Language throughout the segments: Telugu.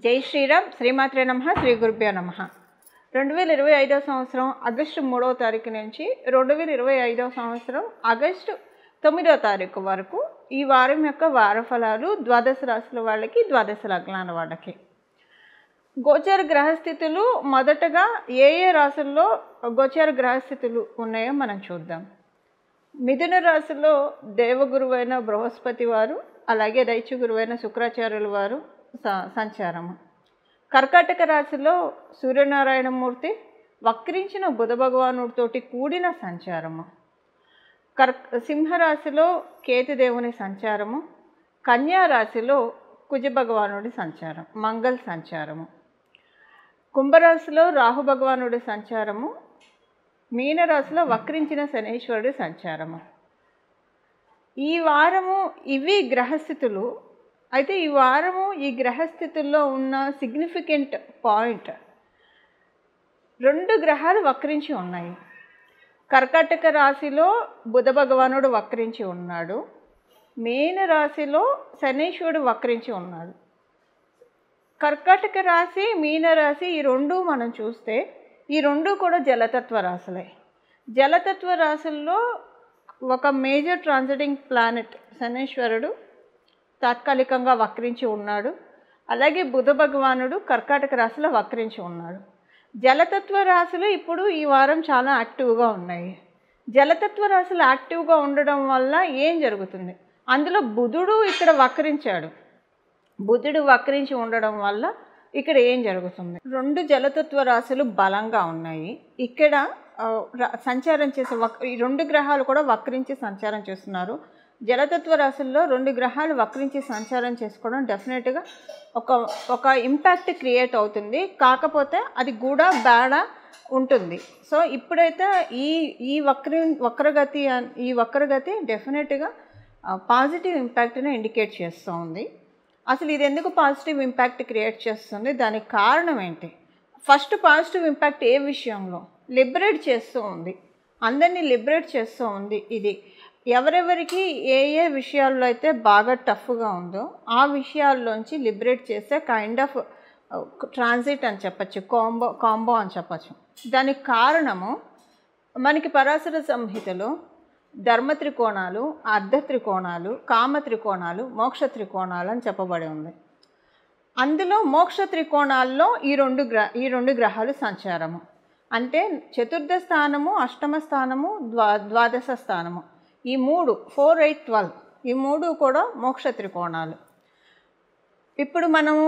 జై శ్రీరామ్. శ్రీమాత్రే నమః. శ్రీ గురుభ్యో నమః. 2025 సంవత్సరం ఆగస్టు 3వ తారీఖు నుంచి 2025 సంవత్సరం ఆగస్టు 9వ తారీఖు వరకు ఈ వారం యొక్క వార ఫలాలు ద్వాదశ రాశుల వాళ్ళకి, ద్వాదశ లగ్నాల వాళ్ళకి. గోచర గ్రహస్థితులు మొదటగా ఏ రాశుల్లో గోచర గ్రహస్థితులు ఉన్నాయో మనం చూద్దాం. మిథున రాశిలో దేవగురువైన బృహస్పతి వారు, అలాగే దైత్య గురువైన శుక్రాచార్యుల వారు సంచారము. కర్కాటక రాశిలో సూర్యనారాయణమూర్తి వక్రించిన బుధ భగవానుడితోటి కూడిన సంచారము. సింహరాశిలో కేతుదేవుని సంచారము. కన్యా రాశిలో కుజ భగవానుడి సంచారం, మంగళ సంచారము. కుంభరాశిలో రాహు భగవానుడి సంచారము. మీనరాశిలో వక్రించిన శనీశ్వరుడి సంచారము. ఈ వారము ఇవి గ్రహస్థితులు. అయితే ఈ వారము ఈ గ్రహస్థితుల్లో ఉన్న సిగ్నిఫికెంట్ పాయింట్, 2 గ్రహాలు వక్రించి ఉన్నాయి. కర్కాటక రాశిలో బుధ భగవానుడు వక్రించి ఉన్నాడు. మీన రాశిలో శనీశ్వరుడు వక్రించి ఉన్నాడు. కర్కాటక రాశి, మీన రాశి ఈ 2 మనం చూస్తే ఈ 2 కూడా జలతత్వ రాశులే. జలతత్వ రాశుల్లో ఒక మేజర్ ట్రాన్సిటింగ్ ప్లానెట్ శనీశ్వరుడు తాత్కాలికంగా వక్రించి ఉన్నాడు. అలాగే బుధ భగవానుడు కర్కాటక రాశిలో వక్రించి ఉన్నాడు. జలతత్వ రాశులు ఇప్పుడు ఈ వారం చాలా యాక్టివ్గా ఉన్నాయి. జలతత్వ రాశులు యాక్టివ్గా ఉండడం వల్ల ఏం జరుగుతుంది? అందులో బుధుడు ఇక్కడ వక్రించాడు. బుధుడు వక్రించి ఉండడం వల్ల ఇక్కడ ఏం జరుగుతుంది? 2 జలతత్వ రాశులు బలంగా ఉన్నాయి. ఇక్కడ సంచారం చేసే ఈ 2 గ్రహాలు కూడా వక్రించి సంచారం చేస్తున్నారు. జలతత్వ రాశుల్లో 2 గ్రహాలు వక్రించి సంచారం చేసుకోవడం డెఫినెట్గా ఒక ఇంపాక్ట్ క్రియేట్ అవుతుంది. కాకపోతే అది కూడా బ్యాడ్ ఉంటుంది. సో ఇప్పుడైతే ఈ వక్రగతి డెఫినెట్గా పాజిటివ్ ఇంపాక్ట్ని ఇండికేట్ చేస్తూ ఉంది. అసలు ఇది ఎందుకు పాజిటివ్ ఇంపాక్ట్ క్రియేట్ చేస్తుంది? దానికి కారణం ఏంటి? ఫస్ట్ పాజిటివ్ ఇంపాక్ట్ ఏ విషయంలో? లిబరేట్ చేస్తూ ఉంది, అందరినీ లిబరేట్ చేస్తూ ఉంది. ఇది ఎవరెవరికి ఏ విషయాల్లో అయితే బాగా టఫ్గా ఉందో ఆ విషయాల్లోంచి లిబరేట్ చేసే కైండ్ ఆఫ్ ట్రాన్సిట్ అని చెప్పచ్చు, కాంబో అని చెప్పచ్చు. దానికి కారణము మనకి పరాశర సంహితలో ధర్మ త్రికోణాలు, అర్ధ త్రికోణాలు, కామ త్రికోణాలు, మోక్ష త్రికోణాలు అని చెప్పబడి ఉంది. అందులో మోక్ష త్రికోణాల్లో ఈ 2 గ్రహాలు సంచారము. అంటే చతుర్థ స్థానము, అష్టమ స్థానము, ద్వాదశ స్థానము, ఈ 3 4, 8, 12 ఈ 3 కూడా మోక్ష త్రికోణాలు. ఇప్పుడు మనము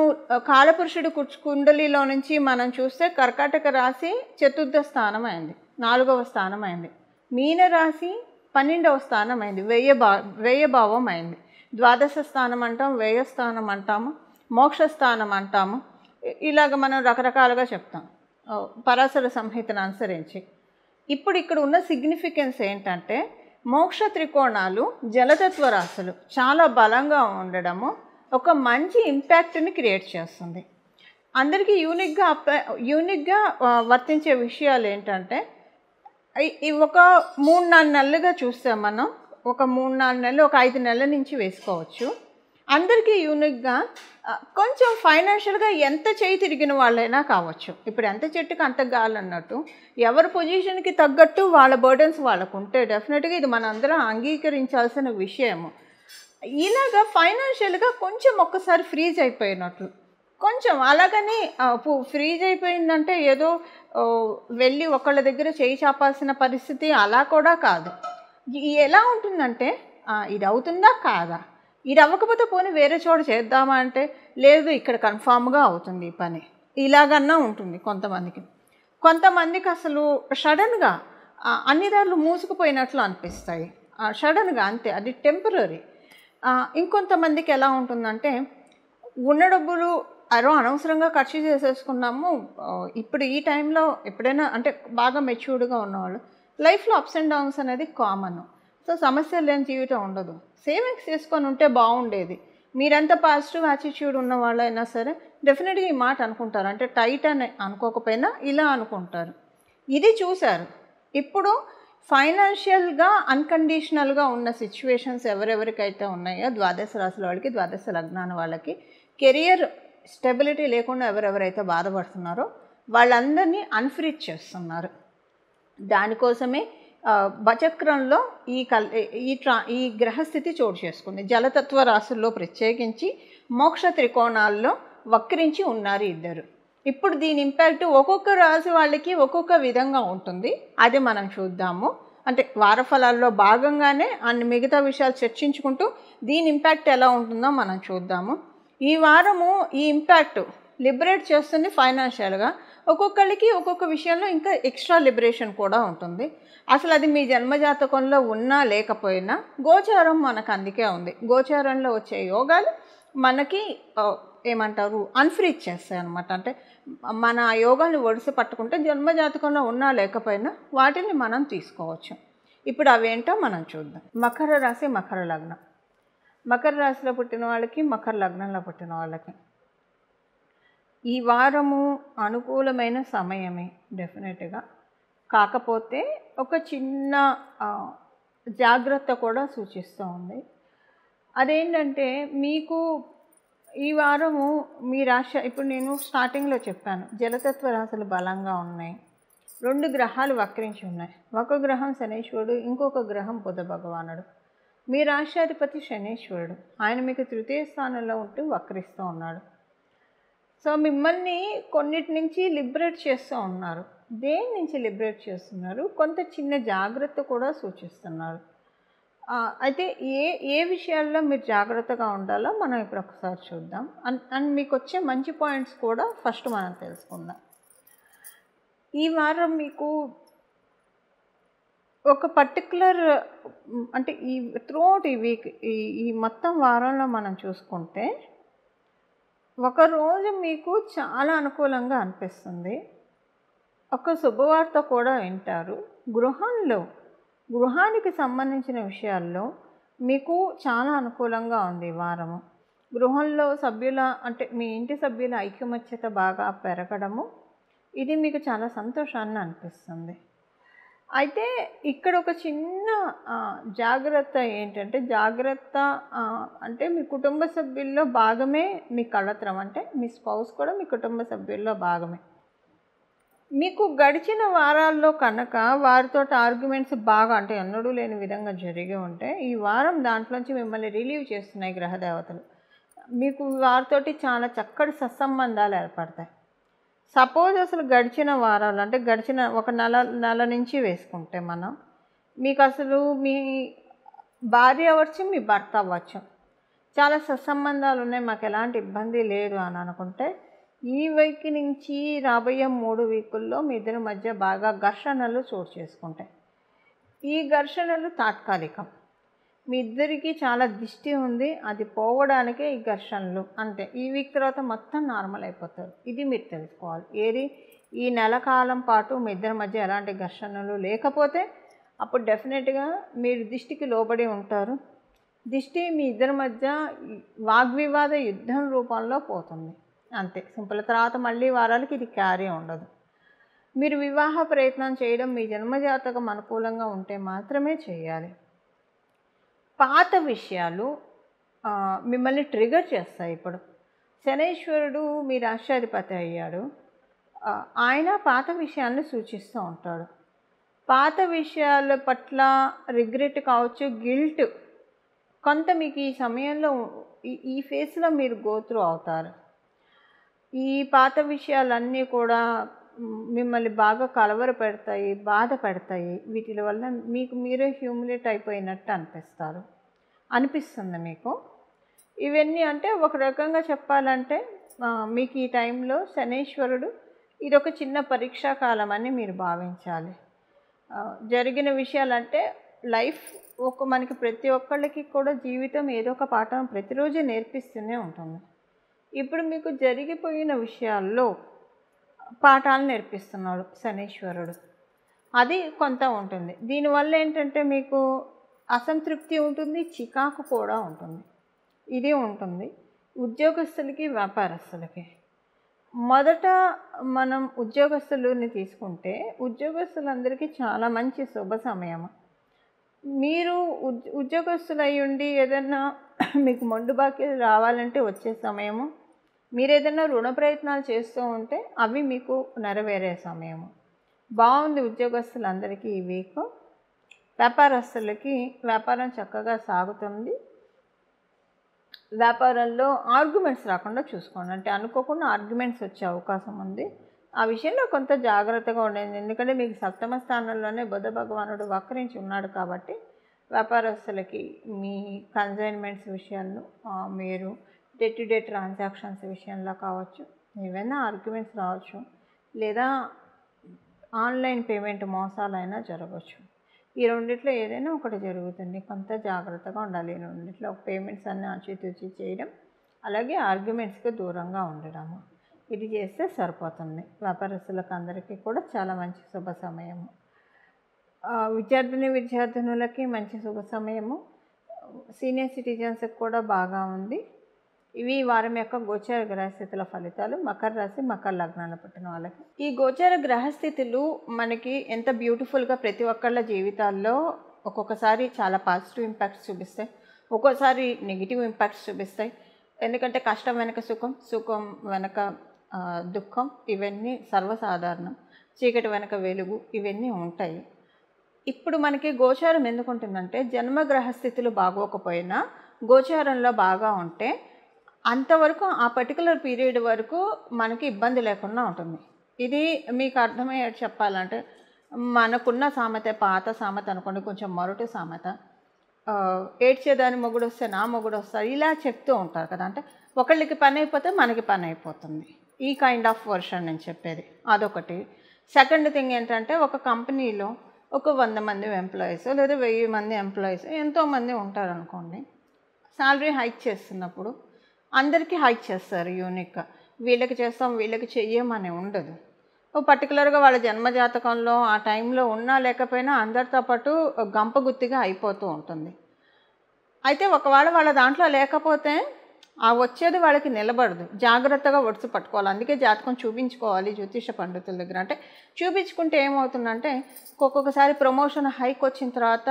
కాలపురుషుడి కుండలిలో నుంచి మనం చూస్తే కర్కాటక రాశి చతుర్థ స్థానం అయింది, 4వ స్థానం అయింది. మీన రాశి 12వ స్థానం అయింది, వ్యయభావం అయింది. ద్వాదశ స్థానం అంటాం, వ్యయస్థానం అంటాము, మోక్ష స్థానం అంటాము. ఇలాగ మనం రకరకాలుగా చెప్తాం పరాశర సంహితను అనుసరించి. ఇప్పుడు ఇక్కడ ఉన్న సిగ్నిఫికెన్స్ ఏంటంటే మోక్ష త్రికోణాలు జలతత్వ రాశులు చాలా బలంగా ఉండడము ఒక మంచి ఇంపాక్ట్ని క్రియేట్ చేస్తుంది. అందరికీ యూనిక్గా వర్తించే విషయాలు ఏంటంటే ఒక 3-4 నెలలుగా చూస్తే మనం ఒక 3-4 నెలలు, ఒక 5 నెలల నుంచి వేసుకోవచ్చు. అందరికీ యూనిక్గా కొంచెం ఫైనాన్షియల్గా ఎంత చేయి తిరిగిన వాళ్ళైనా కావచ్చు. ఇప్పుడు ఎంత చెట్టుకు అంత గాలి అన్నట్టు ఎవరి పొజిషన్కి తగ్గట్టు వాళ్ళ బర్డెన్స్ వాళ్ళకు ఉంటే డెఫినెట్గా ఇది మనందరం అంగీకరించాల్సిన విషయము. ఇలాగా ఫైనాన్షియల్గా కొంచెం ఒక్కసారి ఫ్రీజ్ అయిపోయినట్లు, కొంచెం అలాగని ఫ్రీజ్ అయిపోయిందంటే ఏదో వెళ్ళి ఒకళ్ళ దగ్గర చేయి చాపాల్సిన పరిస్థితి అలా కూడా కాదు. ఎలా ఉంటుందంటే ఇది అవుతుందా కాదా, ఇది అవ్వకపోతే పోనీ వేరే చోట చేద్దామా అంటే లేదు ఇక్కడ కన్ఫామ్గా అవుతుంది ఈ పని, ఇలాగన్నా ఉంటుంది కొంతమందికి అసలు సడన్గా అన్ని దారులు మూసుకుపోయినట్లు అనిపిస్తాయి, సడన్గా అంతే, అది టెంపరీ. ఇంకొంతమందికి ఎలా ఉంటుందంటే ఉన్న డబ్బులు అనవసరంగా ఖర్చు చేసేసుకున్నాము. ఇప్పుడు ఈ టైంలో ఎప్పుడైనా అంటే బాగా మెచ్యూర్డ్గా ఉన్నవాళ్ళు లైఫ్లో అప్స్ అండ్ డౌన్స్ అనేది కామన్. సో సమస్యలు లేని జీవితం ఉండదు. సేవింగ్స్ చేసుకొని ఉంటే బాగుండేది. మీరెంత పాజిటివ్ యాటిట్యూడ్ ఉన్న వాళ్ళైనా సరే డెఫినెట్గా ఈ మాట అనుకుంటారు. అంటే టైట్ అని అనుకోకపోయినా ఇలా అనుకుంటారు. ఇది చూశారు. ఇప్పుడు ఫైనాన్షియల్గా అన్కండిషనల్గా ఉన్న సిచ్యువేషన్స్ ఎవరెవరికైతే ఉన్నాయో ద్వాదశ రాశుల వాళ్ళకి, ద్వాదశ లగ్నాల వాళ్ళకి కెరియర్ స్టెబిలిటీ లేకుండా ఎవరెవరైతే బాధపడుతున్నారో వాళ్ళందరినీ అన్ఫ్రీజ్ చేస్తున్నారు. దానికోసమే బచక్రంలో ఈ గ్రహస్థితి చోటు చేసుకుంది. జలతత్వ రాశుల్లో ప్రత్యేకించి మోక్ష త్రికోణాల్లో వక్రించి ఉన్నారు ఇద్దరు. ఇప్పుడు దీని ఇంపాక్ట్ ఒక్కొక్క రాశి వాళ్ళకి ఒక్కొక్క విధంగా ఉంటుంది. అది మనం చూద్దాము. అంటే వారఫలాల్లో భాగంగానే అన్ని మిగతా విషయాలు చర్చించుకుంటూ దీని ఇంపాక్ట్ ఎలా ఉంటుందో మనం చూద్దాము. ఈ వారము ఈ ఇంపాక్ట్ లిబరేట్ చేస్తుంది ఫైనాన్షియల్గా. ఒక్కొక్కరికి ఒక్కొక్క విషయంలో ఇంకా ఎక్స్ట్రా లిబరేషన్ కూడా ఉంటుంది. అసలు అది మీ జన్మజాతకంలో ఉన్నా లేకపోయినా గోచారం మనకు అందుకే ఉంది. గోచారంలో వచ్చే యోగాలు మనకి ఏమంటారు అన్ఫ్రీజ్ చేస్తాయి అన్నమాట. అంటే మన ఆ యోగాన్ని ఒడిసి పట్టుకుంటే జన్మజాతకంలో ఉన్నా లేకపోయినా వాటిని మనం తీసుకోవచ్చు. ఇప్పుడు అవేంటో మనం చూద్దాం. మకర రాశి, మకర లగ్నం. మకర రాశిలో పుట్టిన వాళ్ళకి, మకర లగ్నంలో పుట్టిన వాళ్ళకి ఈ వారము అనుకూలమైన సమయమే డెఫినెట్గా. కాకపోతే ఒక చిన్న జాగ్రత్త కూడా సూచిస్తూ ఉంది. అదేంటంటే మీకు ఈ వారము మీ రాశి, ఇప్పుడు నేను స్టార్టింగ్లో చెప్పాను జలతత్వ రాశులు బలంగా ఉన్నాయి. 2 గ్రహాలు వక్రించి ఉన్నాయి. ఒక గ్రహం శనీశ్వరుడు, ఇంకొక గ్రహం బుధ భగవానుడు. మీ రాశ్యాధిపతి శనీశ్వరుడు, ఆయన మీకు 3వ స్థానంలో ఉంటూ వక్రిస్తూ ఉన్నాడు. సో మిమ్మల్ని కొన్నిటి నుంచి లిబరేట్ చేస్తూ ఉన్నారు. దేని నుంచి లిబరేట్ చేస్తున్నారు? కొంత చిన్న జాగ్రత్త కూడా సూచిస్తున్నారు. అయితే ఏ విషయాల్లో మీరు జాగ్రత్తగా ఉండాలో మనం ఇప్పుడు ఒకసారి చూద్దాం. అండ్ మీకు వచ్చే మంచి పాయింట్స్ కూడా ఫస్ట్ మనం తెలుసుకుందాం. ఈ వారం మీకు ఒక పర్టికులర్ అంటే ఈ త్రూఅవుట్ ఈ వీక్ ఈ మొత్తం వారంలో మనం చూసుకుంటే ఒకరోజు మీకు చాలా అనుకూలంగా అనిపిస్తుంది. ఒక శుభవార్త కూడా వింటారు. గృహానికి సంబంధించిన విషయాల్లో మీకు చాలా అనుకూలంగా ఉంది ఈ వారము. గృహంలో అంటే మీ ఇంటి సభ్యుల ఐకమత్యత బాగా పెరగడము, ఇది మీకు చాలా సంతోషాన్ని అనిపిస్తుంది. అయితే ఇక్కడ ఒక చిన్న జాగ్రత్త ఏంటంటే, అంటే మీ కుటుంబ సభ్యుల్లో భాగమే మీ కళత్రం. అంటే మీ స్పౌస్ కూడా మీ కుటుంబ సభ్యుల్లో భాగమే. మీకు గడిచిన వారాల్లో కనుక వారితో ఆర్గ్యుమెంట్స్ బాగా అంటే ఎన్నడూ లేని విధంగా జరిగి ఉంటే, ఈ వారం దాంట్లోంచి మిమ్మల్ని రిలీవ్ చేస్తున్నాయి గ్రహదేవతలు. మీకు వారితోటి చాలా చక్కటి సత్సంబంధాలు ఏర్పడతాయి. సపోజ్ అసలు గడిచిన వారాలు అంటే గడిచిన ఒక నెల నుంచి వేసుకుంటే మనం, మీకు అసలు మీ భార్య అవ్వచ్చు, మీ భర్త అవ్వచ్చు, చాలా సత్సంబంధాలు ఉన్నాయి, మాకు ఎలాంటి ఇబ్బంది లేదు అని అనుకుంటే, ఈ వీక్ నుంచి రాబోయే 3 వీకుల్లో మీ ఇద్దరి మధ్య బాగా ఘర్షణలు చోటు చేసుకుంటాయి. ఈ ఘర్షణలు తాత్కాలికం. మీ ఇద్దరికి చాలా దిష్టి ఉంది, అది పోవడానికే ఈ ఘర్షణలు అంతే. ఈ వీక్ తర్వాత మొత్తం నార్మల్ అయిపోతారు. ఇది మీరు తెలుసుకోవాలి. ఈ నెల కాలం పాటు మీ ఇద్దరి మధ్య ఎలాంటి ఘర్షణలు లేకపోతే అప్పుడు డెఫినెట్గా మీరు దిష్టికి లోబడి ఉంటారు. దిష్టి మీ ఇద్దరి మధ్య వాగ్వివాద యుద్ధం రూపంలో పోతుంది అంతే, సింపుల్. తర్వాత మళ్ళీ వారాలకి ఇది క్యారీ ఉండదు. మీరు వివాహ ప్రయత్నం చేయడం మీ జన్మజాతకం అనుకూలంగా ఉంటే మాత్రమే చేయాలి. పాత విషయాలు మిమ్మల్ని ట్రిగర్ చేస్తాయి. ఇప్పుడు శనీశ్వరుడు మీ రాష్ట్రాధిపతి అయ్యాడు. ఆయన పాత విషయాలను సూచిస్తూ ఉంటాడు. పాత విషయాల పట్ల రిగ్రెట్ కావచ్చు, గిల్ట్ కొంత మీకు ఈ సమయంలో ఈ ఫేస్లో మీరు గోత్రూ అవుతారు. ఈ పాత విషయాలన్నీ కూడా మిమ్మల్ని బాగా కలవర పెడతాయి, బాధ పెడతాయి. వీటి వల్ల మీకు మీరే హ్యూమిలేట్ అయిపోయినట్టు అనిపిస్తుంది మీకు. ఇవన్నీ అంటే ఒక రకంగా చెప్పాలంటే మీకు ఈ టైంలో శనీశ్వరుడు ఇదొక చిన్న పరీక్షా కాలం అని మీరు భావించాలి. జరిగిన విషయాలంటే లైఫ్ మనకి ప్రతి ఒక్కళ్ళకి కూడా జీవితం ఏదో ఒక పాఠం ప్రతిరోజు నేర్పిస్తూనే ఉంటుంది. ఇప్పుడు మీకు జరిగిపోయిన విషయాల్లో పాఠాలు నేర్పిస్తున్నాడు శనీశ్వరుడు. అది కొంత ఉంటుంది. దీనివల్ల ఏంటంటే మీకు అసంతృప్తి ఉంటుంది, చికాకు కూడా ఉంటుంది. ఇది ఉంటుంది ఉద్యోగస్తులకి, వ్యాపారస్తులకి. మొదట మనం ఉద్యోగస్తులని తీసుకుంటే ఉద్యోగస్తులందరికీ చాలా మంచి శుభ సమయం. మీరు ఉద్యోగస్తులు అయ్యుండి ఏదన్నా మీకు మొండు బాకీ రావాలంటే వచ్చే సమయము, మీరు ఏదైనా రుణ ప్రయత్నాలు చేస్తూ ఉంటే అవి మీకు నెరవేరే సమయము. బాగుంది ఉద్యోగస్తులందరికీ ఈ వీక్. వ్యాపారస్తులకి వ్యాపారం చక్కగా సాగుతుంది. వ్యాపారంలో ఆర్గ్యుమెంట్స్ రాకుండా చూసుకోండి. అంటే అనుకోకుండా ఆర్గ్యుమెంట్స్ వచ్చే అవకాశం ఉంది. ఆ విషయంలో కొంత జాగ్రత్తగా ఉండండి. ఎందుకంటే మీకు సప్తమ స్థానంలోనే బుధ భగవానుడు వక్రించి ఉన్నాడు కాబట్టి వ్యాపారస్తులకి మీ కన్సైన్మెంట్స్ విషయాల్లో మీరు డే టు డే ట్రాన్సాక్షన్స్ విషయంలో కావచ్చు, ఏవైనా ఆర్గ్యుమెంట్స్ రావచ్చు, లేదా ఆన్లైన్ పేమెంట్ మోసాలైనా జరగవచ్చు. ఈ రెండిట్లో ఏదైనా ఒకటి జరుగుతుంది. కొంత జాగ్రత్తగా ఉండాలి. ఈ రెండిట్లో పేమెంట్స్ అన్నీ ఆచితూచి చేయడం, అలాగే ఆర్గ్యుమెంట్స్కి దూరంగా ఉండడము, ఇది చేస్తే సరిపోతుంది. వ్యాపారస్తులకు అందరికీ కూడా చాలా మంచి శుభ సమయము. విద్యార్థినులకి మంచి శుభ సమయము. సీనియర్ సిటిజన్స్కి కూడా బాగా ఉంది. ఇవి ఈ వారం యొక్క గోచార గ్రహస్థితుల ఫలితాలు మకర రాశి మకర లగ్నాలు పుట్టిన వాళ్ళకి. ఈ గోచార గ్రహస్థితులు మనకి ఎంత బ్యూటిఫుల్గా ప్రతి ఒక్కళ్ళ జీవితాల్లో ఒక్కొక్కసారి చాలా పాజిటివ్ ఇంపాక్ట్స్ చూపిస్తాయి, ఒక్కోసారి నెగిటివ్ ఇంపాక్ట్స్ చూపిస్తాయి. ఎందుకంటే కష్టం వెనక సుఖం, సుఖం వెనక దుఃఖం, ఇవన్నీ సర్వసాధారణం. చీకటి వెనక వెలుగు, ఇవన్నీ ఉంటాయి. ఇప్పుడు మనకి గోచారం ఎందుకుంటుందంటే జన్మగ్రహస్థితులు బాగోకపోయినా గోచారంలో బాగా ఉంటే అంతవరకు ఆ పర్టికులర్ పీరియడ్ వరకు మనకి ఇబ్బంది లేకుండా ఉంటుంది. ఇది మీకు అర్థమయ్యేది చెప్పాలంటే మనకున్న సామెత, పాత సామెత అనుకోండి, కొంచెం మొరటు సామెత, ఏడ్చేదాని మొగుడు వస్తే నా మొగుడు వస్తారు, ఇలా చెప్తూ ఉంటారు కదా. అంటే ఒకళ్ళకి పని అయిపోతే మనకి పని అయిపోతుంది. ఈ కైండ్ ఆఫ్ వర్షన్ నేను చెప్పేది అదొకటి. సెకండ్ థింగ్ ఏంటంటే ఒక కంపెనీలో ఒక 100 మంది ఎంప్లాయీస్ లేదా 1000 మంది ఎంప్లాయీస్ ఎంతోమంది ఉంటారనుకోండి. శాలరీ హైక్ చేస్తున్నప్పుడు అందరికీ హైక్ చేస్తారు యూనిక్గా. వీళ్ళకి చేస్తాం వీళ్ళకి చెయ్యమని ఉండదు. పర్టికులర్గా వాళ్ళ జన్మజాతకంలో ఆ టైంలో ఉన్నా లేకపోయినా అందరితో పాటు గంపగుత్తిగా అయిపోతూ ఉంటుంది. అయితే ఒకవేళ వాళ్ళ దాంట్లో లేకపోతే ఆ వచ్చేది వాళ్ళకి నిలబడదు. జాగ్రత్తగా ఒడిసి పట్టుకోవాలి. అందుకే జాతకం చూపించుకోవాలి జ్యోతిష పండితుల దగ్గర. అంటే చూపించుకుంటే ఏమవుతుందంటే ఒక్కొక్కసారి ప్రమోషన్ హైక్ వచ్చిన తర్వాత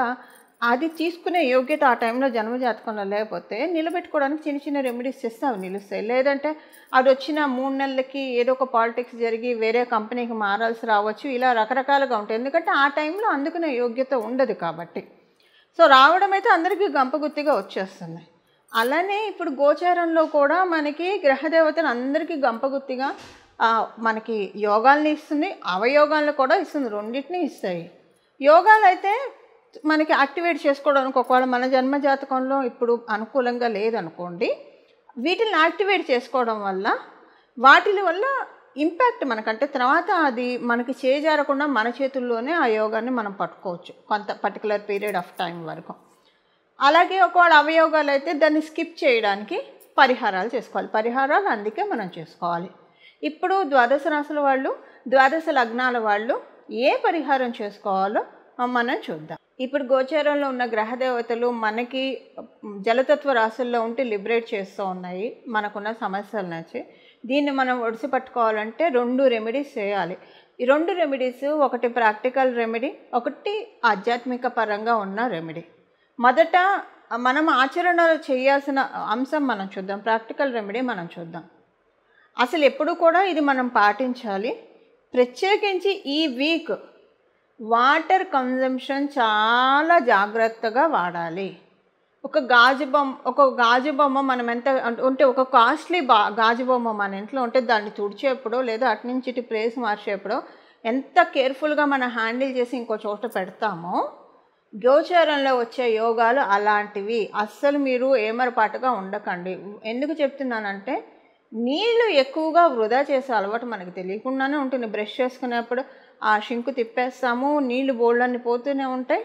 అది తీసుకునే యోగ్యత ఆ టైంలో జన్మజాతకంలో లేకపోతే నిలబెట్టుకోవడానికి చిన్న చిన్న రెమెడీస్ చేస్తే అవి నిలుస్తాయి. లేదంటే అది వచ్చిన 3 నెలలకి ఏదో ఒక పాలిటిక్స్ జరిగి వేరే కంపెనీకి మారాల్సి రావచ్చు. ఇలా రకరకాలుగా ఉంటాయి. ఎందుకంటే ఆ టైంలో అందుకునే యోగ్యత ఉండదు కాబట్టి. సో రావడం అయితే అందరికీ గంపగుత్తిగా వచ్చేస్తుంది. అలానే ఇప్పుడు గోచారంలో కూడా మనకి గ్రహదేవతలు అందరికీ గంపగుత్తిగా మనకి యోగాల్ని ఇస్తుంది, అవయోగాలను కూడా ఇస్తుంది, రెండింటినీ ఇస్తాయి. యోగాలు అయితే మనకి యాక్టివేట్ చేసుకోవడానికి ఒకవేళ మన జన్మజాతకంలో ఇప్పుడు అనుకూలంగా లేదనుకోండి, వీటిని యాక్టివేట్ చేసుకోవడం వల్ల వాటి వల్ల ఇంపాక్ట్ మనకంటే తర్వాత అది మనకి చేజారకుండా మన చేతుల్లోనే ఆ యోగాన్ని మనం పట్టుకోవచ్చు కొంత పర్టికులర్ పీరియడ్ ఆఫ్ టైం వరకు. అలాగే ఒకవేళ అవయోగాలు అయితే దాన్ని స్కిప్ చేయడానికి పరిహారాలు చేసుకోవాలి. పరిహారాలు అందుకే మనం చేసుకోవాలి. ఇప్పుడు ద్వాదశ రాశుల వాళ్ళు, ద్వాదశ లగ్నాల వాళ్ళు ఏ పరిహారం చేసుకోవాలో మనం చూద్దాం. ఇప్పుడు గోచారంలో ఉన్న గ్రహదేవతలు మనకి జలతత్వ రాశుల్లో ఉంటే లిబరేట్ చేస్తూ ఉన్నాయి మనకున్న సమస్యల నుంచి. దీన్ని మనం ఒడిసి పట్టుకోవాలంటే 2 రెమెడీస్ చేయాలి. ఈ 2 రెమెడీస్, ఒకటి ప్రాక్టికల్ రెమెడీ, ఒకటి ఆధ్యాత్మిక పరంగా ఉన్న రెమెడీ. మొదట మనం ఆచరణలో చేయాల్సిన అంశం మనం చూద్దాం. ప్రాక్టికల్ రెమెడీ మనం చూద్దాం. అసలు ఎప్పుడు కూడా ఇది మనం పాటించాలి. ప్రత్యేకించి ఈ వీక్ వాటర్ కన్జంప్షన్ చాలా జాగ్రత్తగా వాడాలి. ఒక గాజు బొమ్మ మనం ఎంత ఉంటే ఒక కాస్ట్లీ గాజు బొమ్మ మన ఇంట్లో ఉంటే దాన్ని తుడిచేప్పుడో లేదా అటు నుంచి ఇటు ప్లేస్ మార్చేప్పుడో ఎంత కేర్ఫుల్గా మనం హ్యాండిల్ చేసి ఇంకో చోట పెడతామో గోచారంలో వచ్చే యోగాలు అలాంటివి. అస్సలు మీరు ఏమరపాటుగా ఉండకండి. ఎందుకు చెప్తున్నానంటే నీళ్ళు ఎక్కువగా వృధా చేసే అలవాటు మనకు తెలియకుండానే ఉంటుంది. బ్రష్ చేసుకునేప్పుడు ఆ షింకు తిప్పేస్తాము, నీళ్ళు బోళ్ళన్ని పోతూనే ఉంటాయి,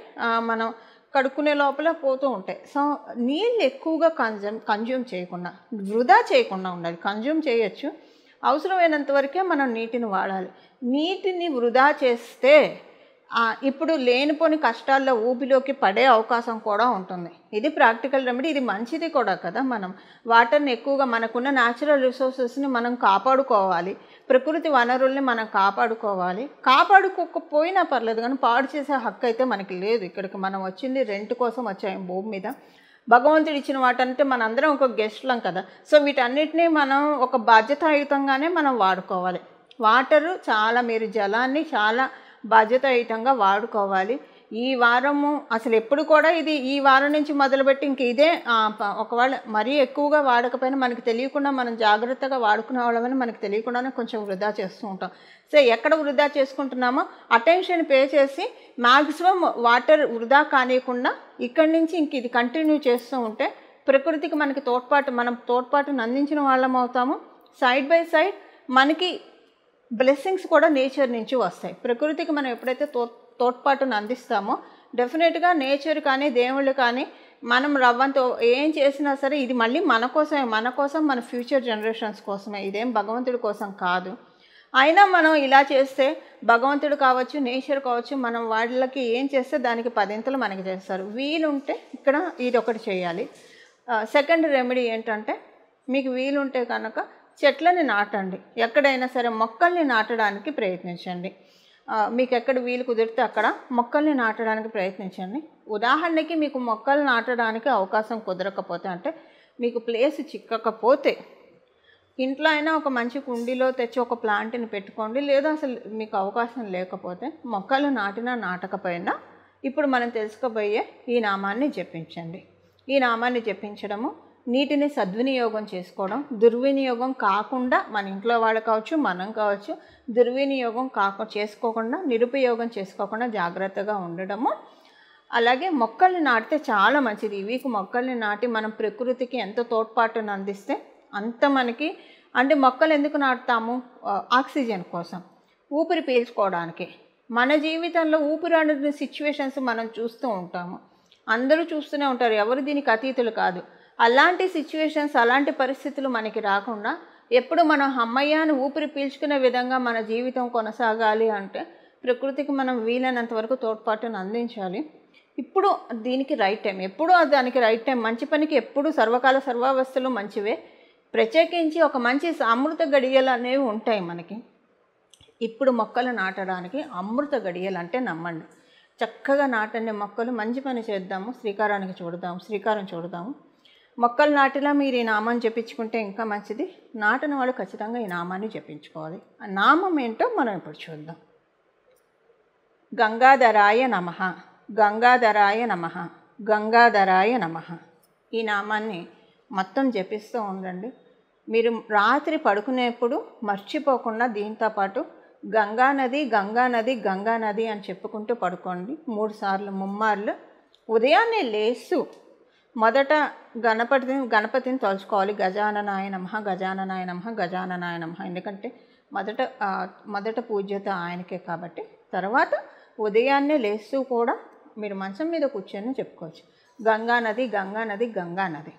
మనం కడుక్కునే లోపల పోతూ ఉంటాయి. సో నీళ్ళు ఎక్కువగా కన్జ్యూమ్ చేయకుండా, వృధా చేయకుండా ఉండాలి. కన్జ్యూమ్ చేయొచ్చు, అవసరమైనంత వరకే మనం నీటిని వాడాలి. నీటిని వృధా చేస్తే ఇప్పుడు లేనిపోని కష్టాల్లో ఊపిలోకి పడే అవకాశం కూడా ఉంటుంది. ఇది ప్రాక్టికల్ రెమెడీ. ఇది మంచిది కూడా కదా. మనం వాటర్ని ఎక్కువగా మనకున్న న్యాచురల్ రిసోర్సెస్ని మనం కాపాడుకోవాలి. ప్రకృతి వనరుల్ని మనం కాపాడుకోవాలి. కాపాడుకోకపోయినా పర్లేదు కానీ పాడు చేసే హక్కు అయితే మనకి లేదు. ఇక్కడికి మనం వచ్చింది రెంట్ కోసం వచ్చాము భూమి మీద. భగవంతుడు ఇచ్చిన వాటంటే మనందరం ఒక గెస్ట్లం కదా. సో వీటన్నిటినీ మనం ఒక బాధ్యతాయుతంగానే మనం వాడుకోవాలి. వాటరు చాలా, మీరు జలాన్ని చాలా బాధ్యతాయుతంగా వాడుకోవాలి. ఈ వారము అసలు ఎప్పుడు కూడా ఇది ఈ వారం నుంచి మొదలుపెట్టి ఇంక ఇదే ఒకవేళ మరీ ఎక్కువగా వాడకపోయినా మనకి తెలియకుండా మనం జాగ్రత్తగా వాడుకునే వాళ్ళమని మనకి తెలియకుండానే కొంచెం వృధా చేస్తూ ఉంటాం. సో ఎక్కడ వృధా చేసుకుంటున్నామో అటెన్షన్ పే చేసి మ్యాక్సిమం వాటర్ వృధా కానియకుండా ఇక్కడి నుంచి ఇంక ఇది కంటిన్యూ చేస్తూ ఉంటే ప్రకృతికి మనకి మనం తోడ్పాటును అందించిన వాళ్ళం అవుతాము. సైడ్ బై సైడ్ మనకి బ్లెస్సింగ్స్ కూడా నేచర్ నుంచి వస్తాయి. ప్రకృతికి మనం ఎప్పుడైతే తోడ్పాటును అందిస్తామో డెఫినెట్గా నేచర్ కానీ దేవుళ్ళు కానీ మనం రవ్వంతో ఏం చేసినా సరే ఇది మళ్ళీ మన కోసం మన ఫ్యూచర్ జనరేషన్స్ కోసమే, ఇదేం భగవంతుడి కోసం కాదు. అయినా మనం ఇలా చేస్తే భగవంతుడు కావచ్చు, నేచర్ కావచ్చు, మనం వాళ్ళకి ఏం చేస్తే దానికి 10 మనకి చేస్తారు. వీలుంటే ఇక్కడ ఇది ఒకటి చేయాలి. సెకండ్ రెమెడీ ఏంటంటే, మీకు వీలుంటే కనుక చెట్లని నాటండి. ఎక్కడైనా సరే మొక్కల్ని నాటడానికి ప్రయత్నించండి. మీకు ఎక్కడ వీలు కుదిరితే అక్కడ మొక్కల్ని నాటడానికి ప్రయత్నించండి. ఉదాహరణకి మీకు మొక్కలు నాటడానికి అవకాశం కుదరకపోతే, అంటే మీకు ప్లేస్ చిక్కకపోతే ఇంట్లో అయినా ఒక మంచి కుండీలో తెచ్చి ఒక ప్లాంట్ని పెట్టుకోండి. లేదా అసలు మీకు అవకాశం లేకపోతే మొక్కలు నాటినా నాటకపోయినా ఇప్పుడు మనం తెలుసుకోబోయే ఈ నామాన్ని జపించండి. ఈ నామాన్ని జపించడము నీటిని సద్వినియోగం చేసుకోవడం, దుర్వినియోగం కాకుండా మన ఇంట్లో వాళ్ళు కావచ్చు, మనం కావచ్చు, దుర్వినియోగం చేసుకోకుండా, నిరుపయోగం చేసుకోకుండా జాగ్రత్తగా ఉండడము. అలాగే మొక్కల్ని నాటితే చాలా మంచిది. ఈ వీక్ మొక్కల్ని నాటి మనం ప్రకృతికి ఎంత తోడ్పాటును అందిస్తే అంత మనకి. అంటే మొక్కలు ఎందుకు నాటుతాము? ఆక్సిజన్ కోసం, ఊపిరి పీల్చుకోవడానికి. మన జీవితంలో ఊపిరాడని సిచ్యువేషన్స్ మనం చూస్తూ ఉంటాము, అందరూ చూస్తూనే ఉంటారు, ఎవరు దీనికి అతీతులు కాదు. అలాంటి సిచ్యువేషన్స్, అలాంటి పరిస్థితులు మనకి రాకుండా ఎప్పుడు మనం అమ్మయ్యాను ఊపిరి పీల్చుకునే విధంగా మన జీవితం కొనసాగాలి అంటే ప్రకృతికి మనం వీలైనంత వరకు తోడ్పాటును అందించాలి. ఇప్పుడు దీనికి రైట్ టైం, ఎప్పుడు దానికి రైట్ టైం. మంచి పనికి ఎప్పుడు సర్వకాల సర్వావస్థలు మంచివే. ప్రత్యేకించి ఒక మంచి అమృత గడియలు అనేవి ఉంటాయి మనకి. ఇప్పుడు మొక్కలు నాటడానికి అమృత గడియలు అంటే నమ్మండి. చక్కగా నాటండి మొక్కలు. మంచి పని చేద్దాము, శ్రీకారం చూడదాము. మొక్కలు నాటిలా మీరు ఈ నామాన్ని జపించుకుంటే ఇంకా మంచిది. నాటిన వాళ్ళు ఖచ్చితంగా ఈ నామాన్ని జపించుకోవాలి. ఆ నామం ఏంటో మనం ఇప్పుడు చూద్దాం. గంగాధరాయ నమః, గంగాధరాయ నమః, గంగాధరాయ నమః. ఈ నామాన్ని మొత్తం జపిస్తూ ఉండండి. మీరు రాత్రి పడుకునేప్పుడు మర్చిపోకుండా దీంతో పాటు గంగానది గంగానది గంగానది అని చెప్పుకుంటూ పడుకోండి. 3 సార్లు, ముమ్మార్లు. ఉదయాన్నే లేస్తూ మొదట గణపతిని తలుచుకోవాలి. గజాననాయ నమః, గజాననాయ నమః, గజాననాయ నమః. ఎందుకంటే మొదట పూజ్యత ఆయనకే కాబట్టి. తర్వాత ఉదయాన్నే లేస్తూ కూడా మీరు మంచం మీద కూర్చొని చెప్పుకోవచ్చు, గంగానది గంగానది గంగానది.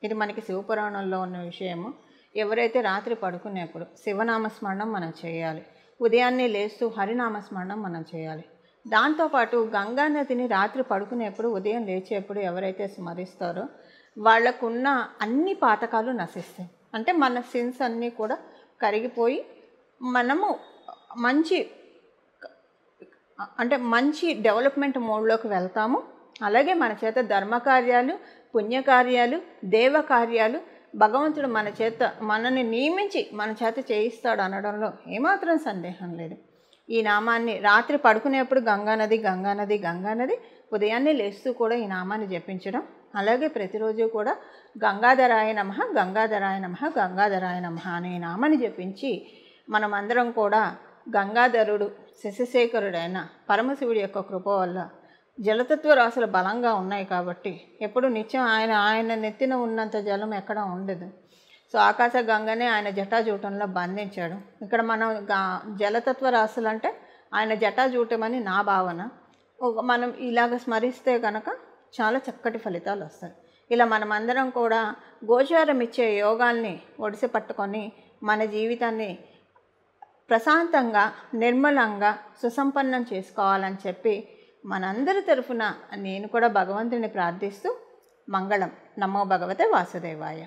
ఇది మనకి శివపురాణంలో ఉన్న విషయము. ఎవరైతే రాత్రి పడుకునేప్పుడు శివనామస్మరణం మనం చేయాలి. ఉదయాన్నే లేస్తూ హరినామస్మరణం మనం చేయాలి. దాంతోపాటు గంగానదిని రాత్రి పడుకునేప్పుడు, ఉదయం లేచేప్పుడు ఎవరైతే స్మరిస్తారో వాళ్ళకున్న అన్ని పాతకాలు నశిస్తాయి. అంటే మన సిన్స్ అన్నీ కూడా కరిగిపోయి మనము మంచి డెవలప్మెంట్ మోడ్లోకి వెళ్తాము. అలాగే మన చేత ధర్మకార్యాలు, పుణ్యకార్యాలు, దేవకార్యాలు భగవంతుడు మనని నియమించి మన చేత చేయిస్తాడు అనడంలో ఏమాత్రం సందేహం లేదు. ఈ నామాన్ని రాత్రి పడుకునేప్పుడు గంగానది గంగానది గంగానది, ఉదయాన్నే లేస్తూ కూడా ఈ నామాన్ని జపించడం. అలాగే ప్రతిరోజు కూడా గంగాధరాయ నమః, గంగాధరాయ నమః, గంగాధరాయ నమః అనే నామాన్ని జపించి మనమందరం కూడా గంగాధరుడు శశిశేఖరుడైన పరమశివుడి యొక్క కృప వల్ల జలతత్వ రాశులు బలంగా ఉన్నాయి కాబట్టి ఎప్పుడు నిత్యం ఆయన నెత్తిన ఉన్నంత జలం ఎక్కడ ఉండదు. సో ఆకాశ గంగనే ఆయన జటాజూటంలో బంధించాడు. ఇక్కడ మనం జలతత్వ రాశులు అంటే ఆయన జటాజూటమని నా భావన. మనం ఇలాగ స్మరిస్తే కనుక చాలా చక్కటి ఫలితాలు వస్తాయి. ఇలా మనమందరం కూడా గోచారం ఇచ్చే యోగాల్ని ఒడిసి పట్టుకొని మన జీవితాన్ని ప్రశాంతంగా, నిర్మలంగా, సుసంపన్నం చేసుకోవాలని చెప్పి మనందరి తరఫున నేను కూడా భగవంతుని ప్రార్థిస్తూ మంగళం. నమో భగవతే వాసుదేవాయ.